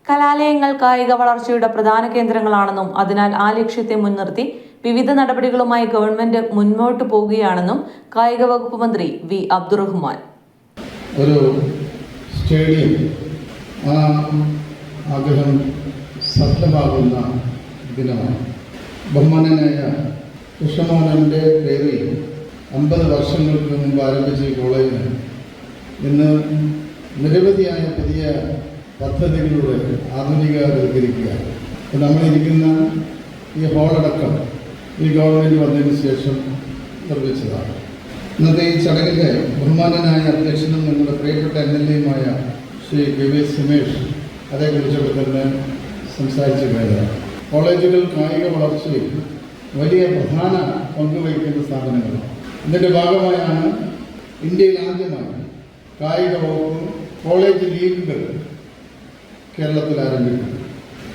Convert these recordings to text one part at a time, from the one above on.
കലാലയങ്ങൾ കായിക വളർച്ചയുടെ പ്രധാന കേന്ദ്രങ്ങളാണെന്നും അതിനാൽ ആ ലക്ഷ്യത്തെ മുൻനിർത്തി വിവിധ നടപടികളുമായി ഗവൺമെന്റ് മുന്നോട്ടു പോവുകയാണെന്നും കായിക വകുപ്പ് മന്ത്രി വി അബ്ദുറഹ്മാൻ. ഒരു സ്റ്റേഡിയം ആഗ്രഹം സഫലമാകുന്ന ദിനമാണ്. ബഹുമാനനായ കൃഷ്ണമോഹനന്റെ പേരിൽ 50 വർഷങ്ങൾക്ക് മുമ്പ് ആരംഭിച്ച ഈ കോളേജിന് ഇന്ന് നിരവധിയായ പുതിയ പദ്ധതികളിലൂടെ ആധുനികവൽക്കരിക്കുകയാണ്. ഇപ്പോൾ നമ്മളിരിക്കുന്ന ഈ ഹോളടക്കം ഈ ഗവൺമെൻറ് വന്നതിന് ശേഷം നിർമ്മിച്ചതാണ്. ഇന്നത്തെ ഈ ചടങ്ങിൻ്റെ ബഹുമാനനായ അധ്യക്ഷനും നമ്മുടെ പ്രിയപ്പെട്ട MLA-യുമായ ശ്രീ KV സുമേഷ് അതേക്കുറിച്ചൊക്കെ തന്നെ സംസാരിച്ചു കഴിഞ്ഞതാണ്. കോളേജുകൾ കായിക വളർച്ചയിൽ വലിയ പ്രധാന പങ്കുവഹിക്കുന്ന സ്ഥാപനങ്ങളാണ്. ഇതിൻ്റെ ഭാഗമായാണ് ഇന്ത്യയിൽ ആദ്യമായി കായിക വകുപ്പ് കോളേജ് ലീഗുകൾ കേരളത്തിൽ ആരംഭിക്കുന്നത്.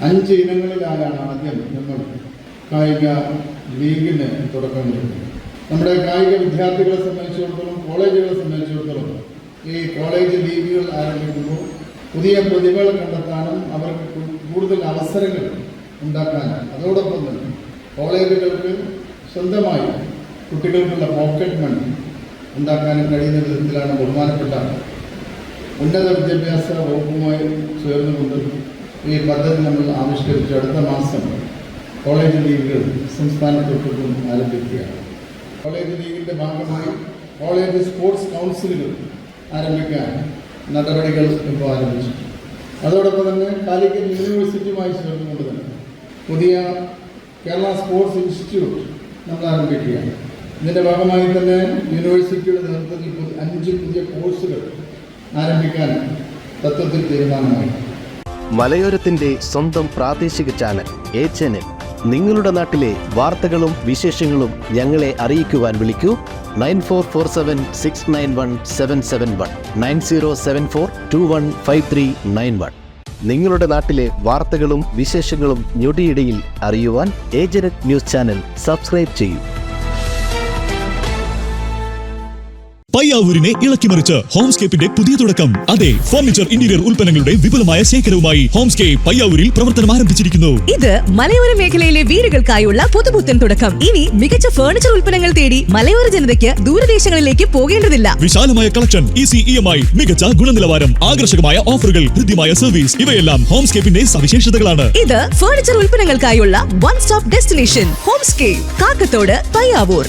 5 ഇനങ്ങളിലാണ് ആദ്യം നമ്മൾ കായിക ലീഗിന് തുടക്കം കൊടുക്കുന്നത്. നമ്മുടെ കായിക വിദ്യാർത്ഥികളെ സംബന്ധിച്ചിടത്തോളം, കോളേജുകളെ സംബന്ധിച്ചിടത്തോളം ഈ കോളേജ് ലീഗുകൾ ആരംഭിക്കുമ്പോൾ പുതിയ പ്രതിഭകൾ കണ്ടെത്താനും അവർക്ക് കൂടുതൽ അവസരങ്ങൾ ഉണ്ടാക്കാനും അതോടൊപ്പം തന്നെ കോളേജുകൾക്ക് സ്വന്തമായി കുട്ടികൾക്കുള്ള പോക്കറ്റ് മണി ഉണ്ടാക്കാനും കഴിയുന്ന വിധത്തിലാണ് ബഹുമാനപ്പെട്ട ഉന്നത വിദ്യാഭ്യാസ വകുപ്പുമായി ചേർന്നുകൊണ്ട് ഈ പദ്ധതി നമ്മൾ ആവിഷ്കരിച്ച് അടുത്ത മാസം കോളേജ് ലീഗുകൾ സംസ്ഥാനത്തൊട്ടും ആരംഭിക്കുകയാണ്. കോളേജ് ലീഗിൻ്റെ ഭാഗമായി കോളേജ് സ്പോർട്സ് കൗൺസിലുകൾ ആരംഭിക്കാൻ നടപടികൾ ഇപ്പോൾ ആരംഭിച്ചു. അതോടൊപ്പം തന്നെ കാലിക്കറ്റ് യൂണിവേഴ്സിറ്റിയുമായി ചേർന്നുകൊണ്ട് തന്നെ പുതിയ കേരള സ്പോർട്സ് ഇൻസ്റ്റിറ്റ്യൂട്ട് നമ്മൾ ആരംഭിക്കുകയാണ്. ഇതിൻ്റെ ഭാഗമായി തന്നെ യൂണിവേഴ്സിറ്റിയുടെ നേതൃത്വത്തിൽ 5 പുതിയ കോഴ്സുകൾ ആരംഭിക്കാൻ തത്വത്തിൽ തീരുമാനമായി. മലയോരത്തിന്റെ സ്വന്തം പ്രാദേശിക ചാനൽ A ചാനൽ. നിങ്ങളുടെ നാട്ടിലെ വാർത്തകളും വിശേഷങ്ങളും ഞങ്ങളെ അറിയിക്കുവാൻ വിളിക്കൂ 9447691771 9074215391. നിങ്ങളുടെ നാട്ടിലെ വാർത്തകളും വിശേഷങ്ങളും ഞൊടിയിടയിൽ അറിയുവാൻ ഏജനറ്റ് ന്യൂസ് ചാനൽ സബ്സ്ക്രൈബ് ചെയ്യൂ. പയ്യാവൂരിനെ ഇളക്കിമറിച്ച് ഹോംസ്കേപ്പിന്റെ പുതിയ തുടക്കം. അതെ, ഫർണിച്ചർ ഇന്റീരിയർ ഉൽപ്പന്നങ്ങളുടെ വിപുലമായ ശേഖരവുമായി ഹോംസ്കേപ്പ് പയ്യാവൂരിൽ പ്രവർത്തനം ആരംഭിച്ചിരിക്കുന്നു. ഇത് മലയോര മേഖലയിലെ വീടുകൾക്കായുള്ള പുതുപുത്തൻ തുടക്കം. ഇനി മികച്ച ഫർണിച്ചർ ഉൽപ്പന്നങ്ങൾ തേടി മലയോര ജനതയ്ക്ക് ദൂരദേശങ്ങളിലേക്ക് പോകേണ്ടതില്ല. വിശാലമായ കളക്ഷൻ, ഈസി EMI, മികച്ച ഗുണനിലവാരം, ആകർഷകമായ ഓഫറുകൾ, ഹൃദ്യമായ സർവീസ്, ഇവയെല്ലാം ഹോംസ്കേപ്പിന്റെ സവിശേഷതകളാണ്. ഇത് ഫർണിച്ചർ ഉൽപ്പന്നങ്ങൾക്കായുള്ള one stop destination Homescape, Kakkathode, Payyavoor.